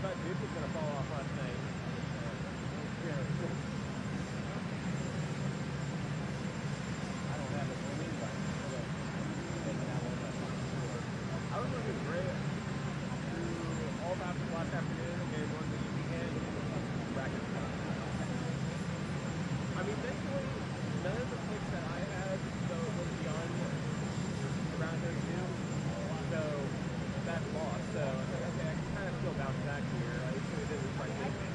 thought Duke was going to fall off last night. Yeah. I don't have it for me, but taking that one last time. I was looking great through all about the last afternoon and maybe one the weekend bracket stuff. I mean, thankfully, none of the picks that I had was beyond around 32, so that's lost. So I think, okay, I can kind of still bounce back here. I should have did this right here.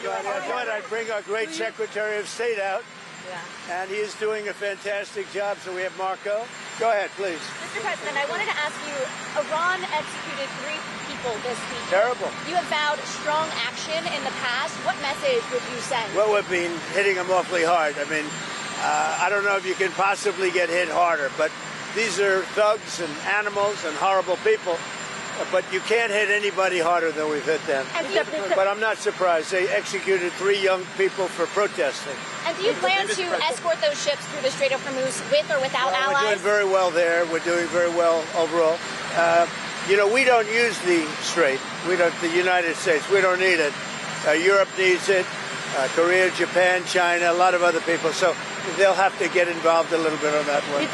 everybody. I thought I'd bring our great Secretary of State out. Yeah. And he is doing a fantastic job. So we have Marco. Go ahead, please. Mr. President, I wanted to ask you, Iran executed 3 people this week. Terrible. You have vowed strong action in the past. What message would you send? Well, we've been hitting them awfully hard. I mean, I don't know if you can possibly get hit harder, but these are thugs and animals and horrible people. But you can't hit anybody harder than we've hit them. But I'm not surprised. They executed 3 young people for protesting. And do you plan to escort those ships through the Strait of Hormuz with or without allies? We're doing very well there. We're doing very well overall. You know, we don't use the strait. We don't. The United States. We don't need it. Europe needs it. Korea, Japan, China, a lot of other people. So they'll have to get involved a little bit on that one.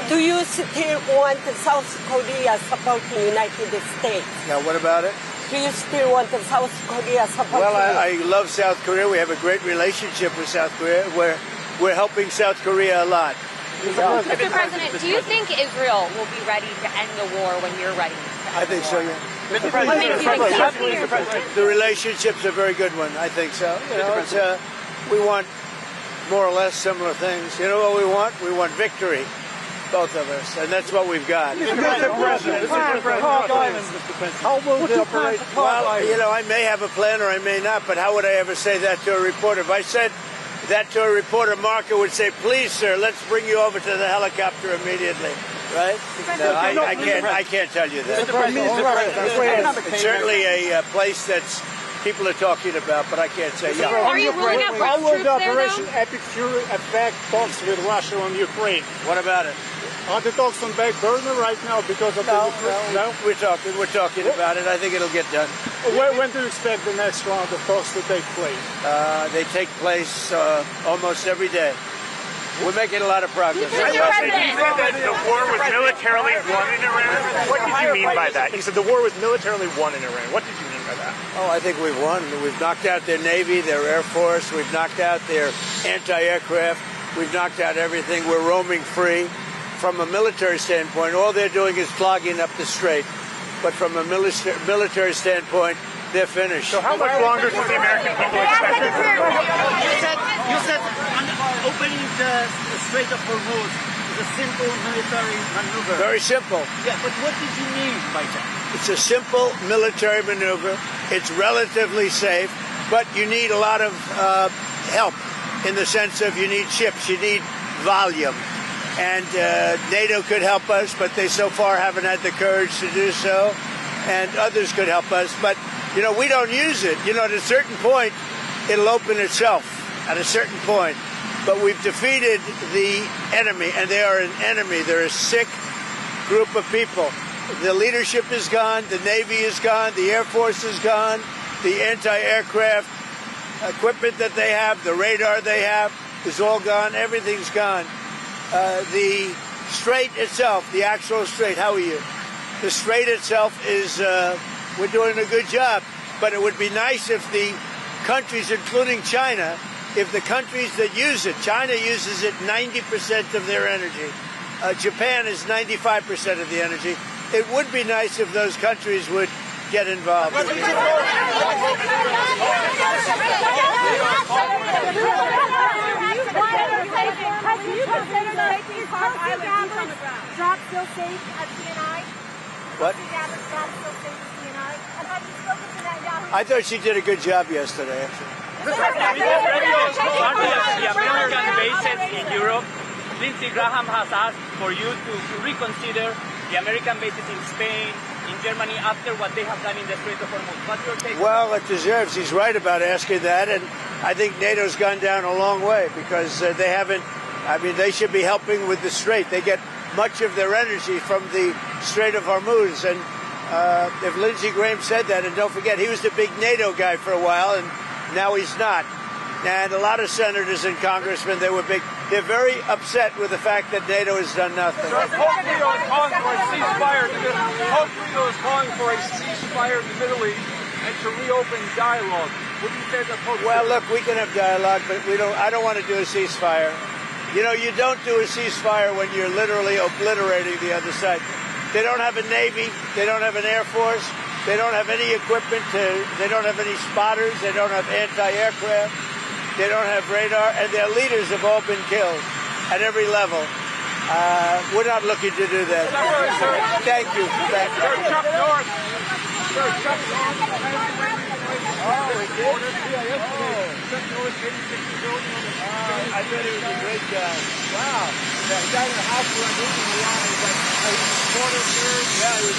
Do you still want South Korea supporting the United States? Now, what about it? Do you still want South Korea supporting? Well, I love South Korea. We have a great relationship with South Korea. We're helping South Korea a lot. Mr. President, do you think Israel will be ready to end the war when you're ready? I think so, yeah. Mr. President, The relationship's a very good one. I think so. You know, it's, we want more or less similar things. You know what we want? We want victory, both of us, and that's what we've got. Mr. President, how will the operation? Well, you know, I may have a plan or I may not, but how would I ever say that to a reporter? If I said that to a reporter, Marco would say, "Please, sir, let's bring you over to the helicopter immediately." Right? No, I can't tell you that. It's certainly a place that's people are talking about, but I can't say. Yeah. Are you ruling out How will troops the there, Operation though? Epic Fury affect talks with Russia on Ukraine? What about it? Are the talks on back burner right now because of the Ukraine? No, we're talking about it. I think it'll get done. When do you expect the next round of talks to take place? They take place almost every day. We're making a lot of progress. Mr. President, You said that the war was militarily won in Iran. What did you mean by that? You said the war was militarily won in Iran. What did you mean by that? Oh, I think we've won. We've knocked out their Navy, their Air Force. We've knocked out their anti-aircraft. We've knocked out everything. We're roaming free. From a military standpoint, all they're doing is clogging up the strait. But from a military standpoint, they're finished. So how much longer should the American people expect it? You said opening the Strait of Hormuz is a simple military maneuver. Very simple. Yeah, but what did you mean by that? It's a simple military maneuver. It's relatively safe, but you need a lot of help in the sense of you need ships, you need volume. And NATO could help us, but they so far haven't had the courage to do so. And others could help us. But, you know, we don't use it. You know, at a certain point, it'll open itself at a certain point. But we've defeated the enemy, and they are an enemy. They're a sick group of people. The leadership is gone. The Navy is gone. The Air Force is gone. The anti-aircraft equipment that they have, the radar they have, is all gone. Everything's gone. The strait itself, the actual strait, how are you? The strait itself is, we're doing a good job. But it would be nice if the countries, including China, if the countries that use it, China uses it 90% of their energy. Japan is 95% of the energy. It would be nice if those countries would get involved. Job still safe at CNI? What? Job still safe at CNI? And have you spoken to that job? I thought she did a good job yesterday, actually. The American bases in Europe, Lindsey Graham has asked for you to reconsider the American bases in Spain, in Germany, after what they have done in the Strait of Hormuz. What's your take? Well, it deserves. He's right about asking that, and I think NATO's gone down a long way because they haven't. I mean, they should be helping with the strait. They get much of their energy from the Strait of Hormuz, and if Lindsey Graham said that, and don't forget, he was the big NATO guy for a while, and now he's not. And a lot of senators and congressmen, they're very upset with the fact that NATO has done nothing. Pope Leo is calling for a ceasefire. Pope Leo is calling for a ceasefire in the Middle East and to reopen dialogue. What do you say to Pope? Well, look, we can have dialogue, but I don't want to do a ceasefire. You know, you don't do a ceasefire when you're literally obliterating the other side. They don't have a Navy. They don't have an Air Force. They don't have any equipment they don't have any spotters. They don't have anti-aircraft. They don't have radar, and their leaders have all been killed at every level. We're not looking to do that. Thank you. Thank you. Chuck Norris. Chuck Norris. Oh, we did? Chuck Norris, 86 years old. I bet he was a great guy. Wow. Yeah, he died in the house where I moved in the line. He was like quarter third. Yeah, he was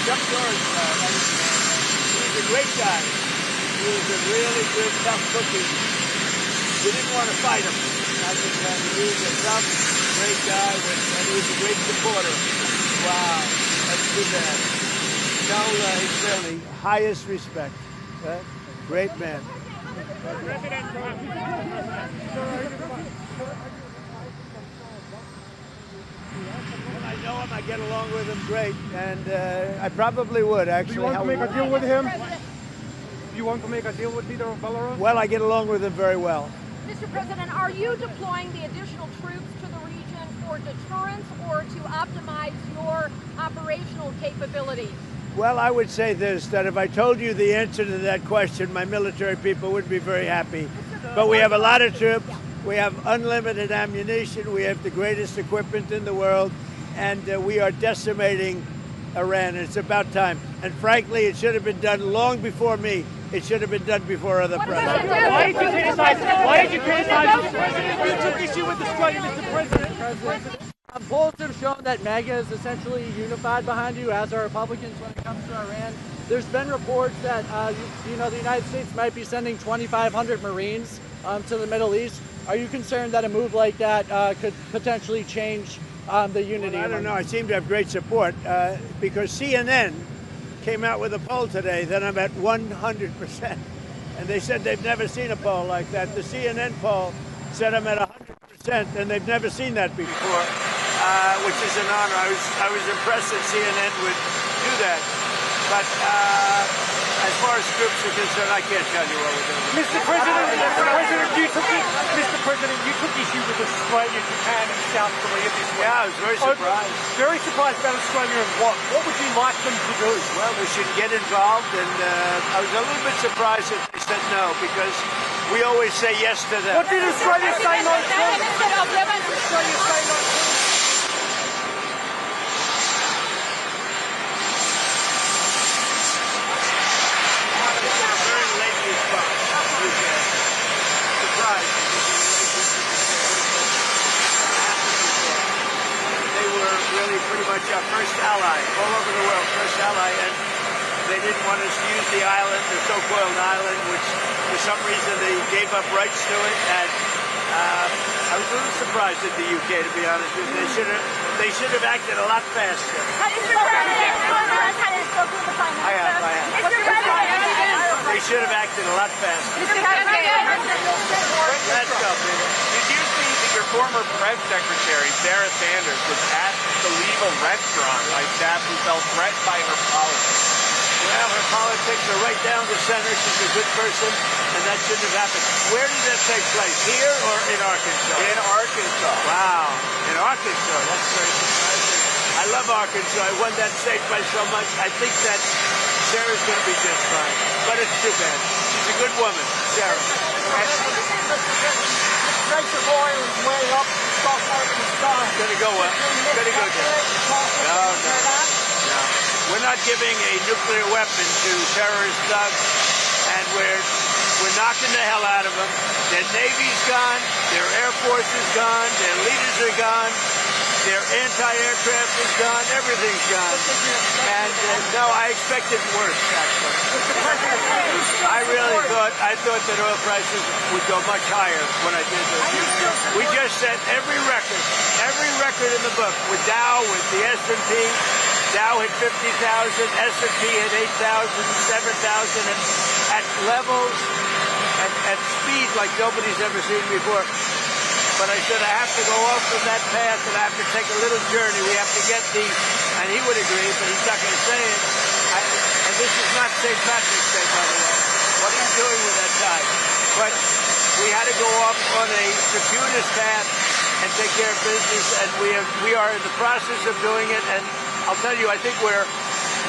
Chuck Norris. He was a great guy. He was a really good, tough cookie. We didn't want to fight him. He was a tough, great guy, and he was a great supporter. Wow, that's too bad. No, he's really highest respect. Great man. I know him. I get along with him great, and I probably would actually. Do you want to make a deal with him? You want to make a deal with Leader of Belarus? Well, I get along with him very well. Mr. President, are you deploying the additional troops to the region for deterrence or to optimize your operational capabilities? Well, I would say this, that if I told you the answer to that question, my military people would be very happy. But we have a lot of troops. We have unlimited ammunition. We have the greatest equipment in the world. And we are decimating Iran. It's about time. And frankly, it should have been done long before me. It should have been done before other presidents. Why did you criticize Mr. President? You took issue with the strike, Mr. President. Polls have shown that MAGA is essentially unified behind you, as are Republicans when it comes to Iran. There's been reports that the United States might be sending 2,500 Marines to the Middle East. Are you concerned that a move like that could potentially change the unity? Well, I don't know. I seem to have great support because CNN came out with a poll today that I'm at 100%. And they said they've never seen a poll like that. The CNN poll said I'm at 100%, and they've never seen that before, which is an honor. I was impressed that CNN would do that. But as far as troops are concerned, I can't tell you what we're doing. Mr. President, you took issue with Australia, Japan, and South Korea this week. Yeah, I was very surprised. Very surprised about Australia and what? What would you like them to do? Well, they should get involved, and I was a little bit surprised that they said no, because we always say yes to them. What did Australia say no to? Australia say no to? Pretty much our first ally, all over the world, first ally, and they didn't want us to use the island, the so-called island, which for some reason they gave up rights to it, and I was a little surprised at the UK, to be honest with you. They should have acted a lot faster. I have. They should have acted a lot faster. Let's go, Peter. Did you see that your former press secretary, Sarah Sanders, was asked to leave a restaurant by staff who felt threatened by her politics? Well, her politics are right down the center. She's a good person, and that shouldn't have happened. Where did that take place? Here or in Arkansas? In Arkansas. Wow. In Arkansas. That's very surprising. I love Arkansas. I won that state by so much. I think that Sarah's going to be just fine. But it's too bad. She's a good woman, Sarah. The price of oil is way up. It's going to go up. It's going to go down. No. We're not giving a nuclear weapon to terrorist thugs, and we're knocking the hell out of them. Their Navy's gone. Their Air Force is gone. Their leaders are gone. Their anti-aircraft is gone. Everything's gone. And no, I expected worse, actually. I thought that oil prices would go much higher when I did this. We just set every record in the book with Dow, with the S&P. Dow hit 50,000, S&P hit 8,000, 7,000, and at levels, at speed like nobody's ever seen before. But I said I have to go off from that path, and I have to take a little journey. We have to get and he would agree, but he's not going to say it. And this is not St. Patrick's Day, by the way. What are you doing with that tie? But we had to go off on a circuitous path and take care of business, and we are in the process of doing it. And I'll tell you, I think we're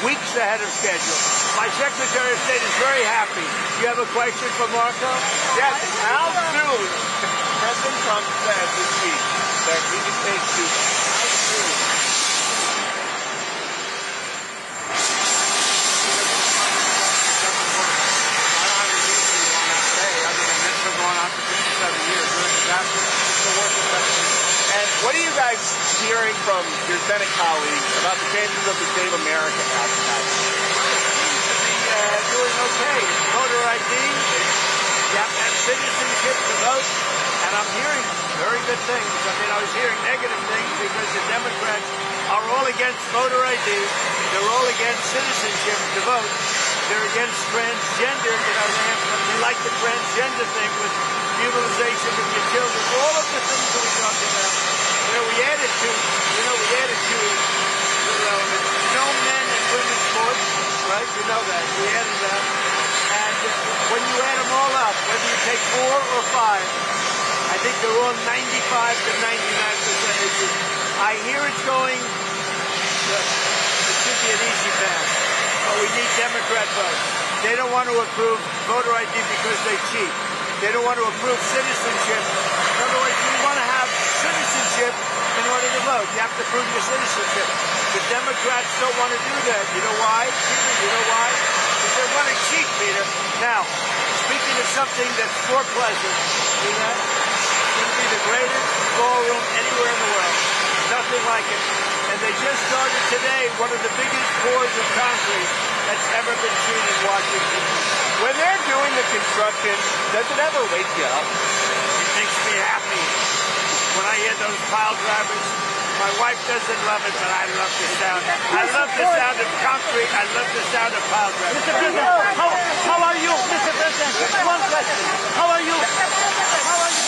weeks ahead of schedule. My Secretary of State is very happy. Do you have a question for Marco? Yes, how soon President Trump said this week that we can take Cuba. How soon? And what are you guys hearing from your Senate colleagues about the chances of the Save America Act? Doing okay. Voter ID. You have to have citizenship to vote. And I'm hearing very good things. I mean, I was hearing negative things because the Democrats are all against voter ID. They're all against citizenship to vote. They're against transgender. They like the transgender thing with utilization of your children. All of the things that we talked about. We added to no men and women's sports, right? You know that. We added that. And when you add them all up, whether you take 4 or 5, I think they're all 95 to 99% issues. I hear it's going good. It should be an easy pass. But we need Democrat votes. They don't want to approve voter ID because they cheat. They don't want to approve citizenship. In other words, we want to have citizenship in order to vote. You have to prove your citizenship. The Democrats don't want to do that. You know why, Peter? You know why? Because they want to cheat, Peter. Now, speaking of something that's more pleasant, see that? It's going to be the greatest ballroom anywhere in the world. Nothing like it. And they just started today one of the biggest pours of concrete that's ever been seen in Washington. When they're doing the construction, does it ever wake you up? It makes me happy when I hear those pile drivers. My wife doesn't love it, but I love the sound. I love the sound of concrete. I love the sound of pile drivers. Mr. President, how are you, Mr. President? One question. How are you? How are you?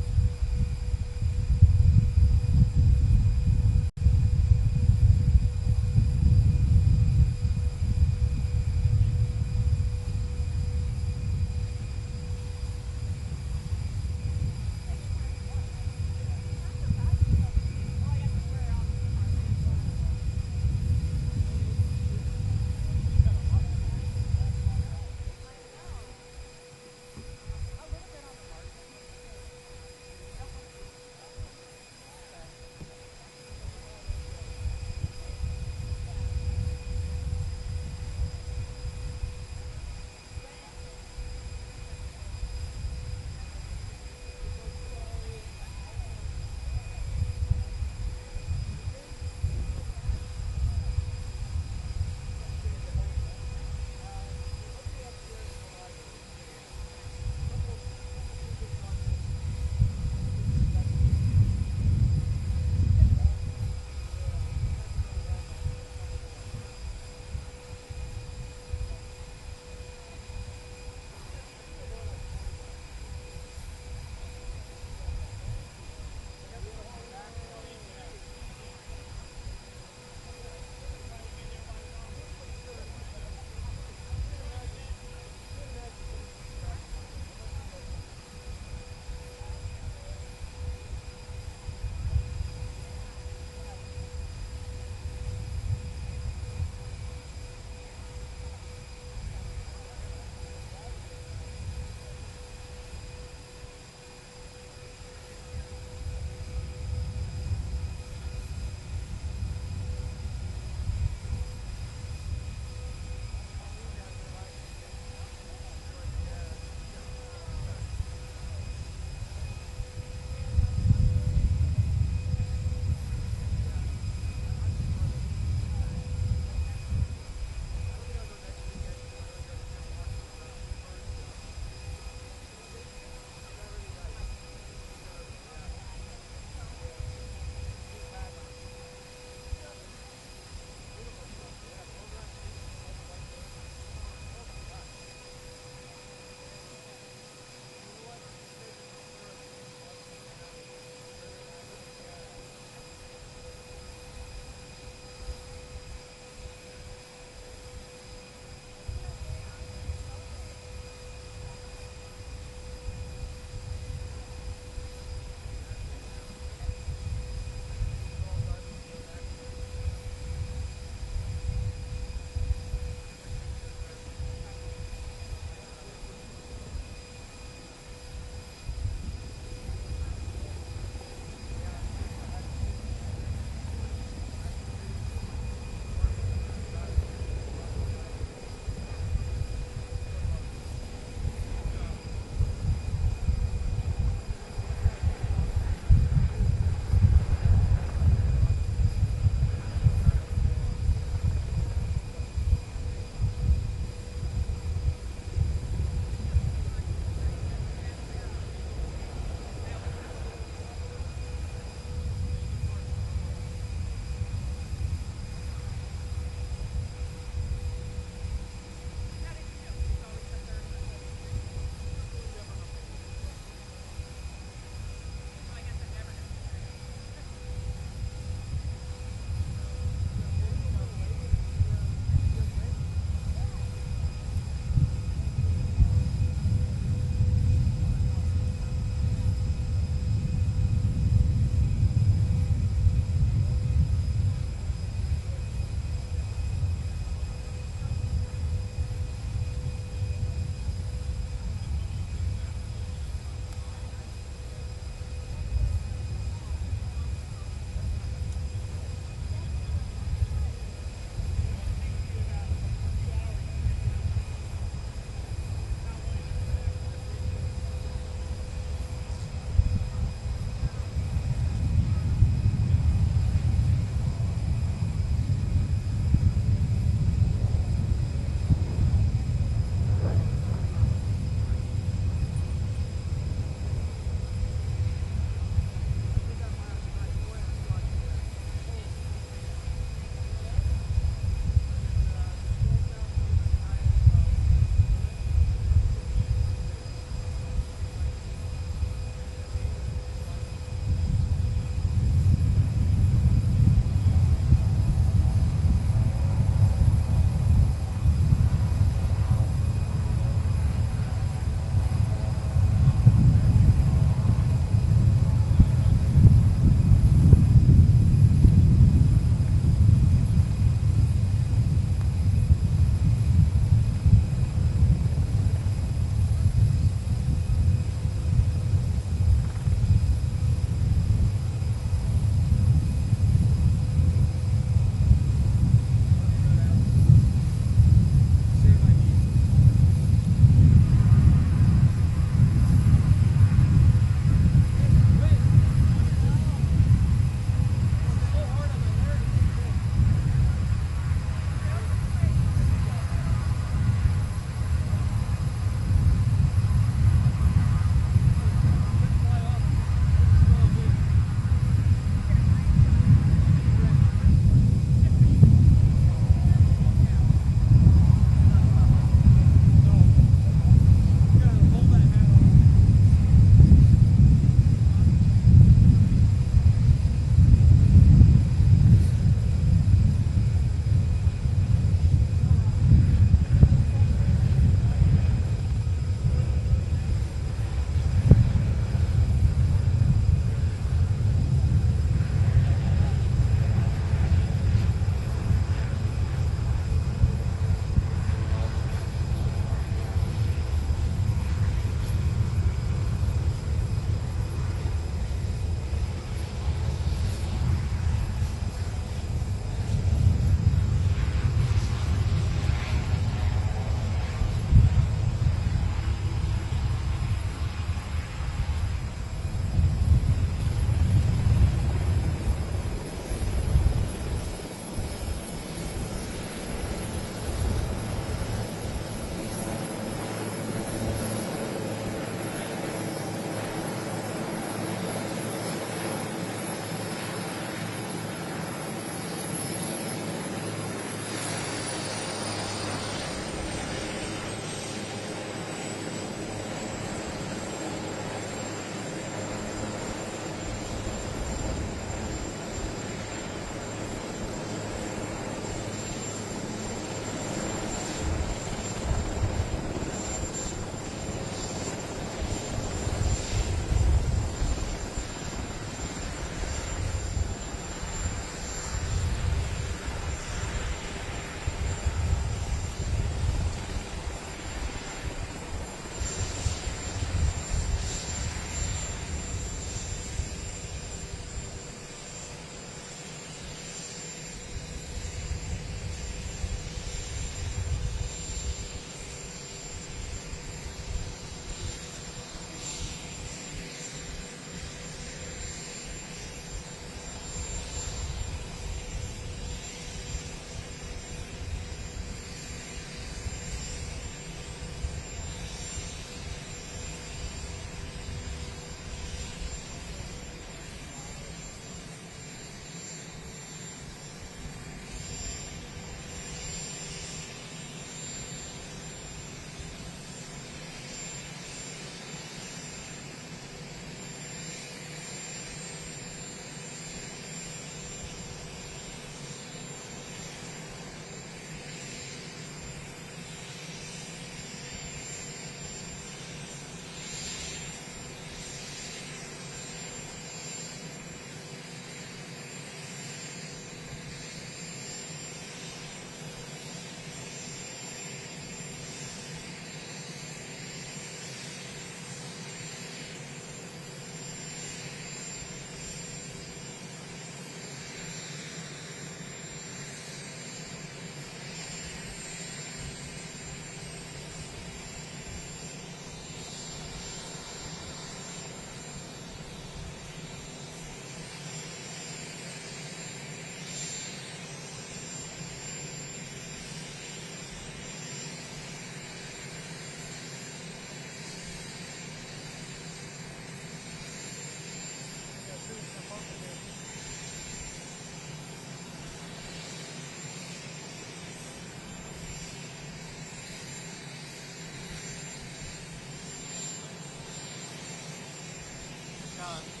America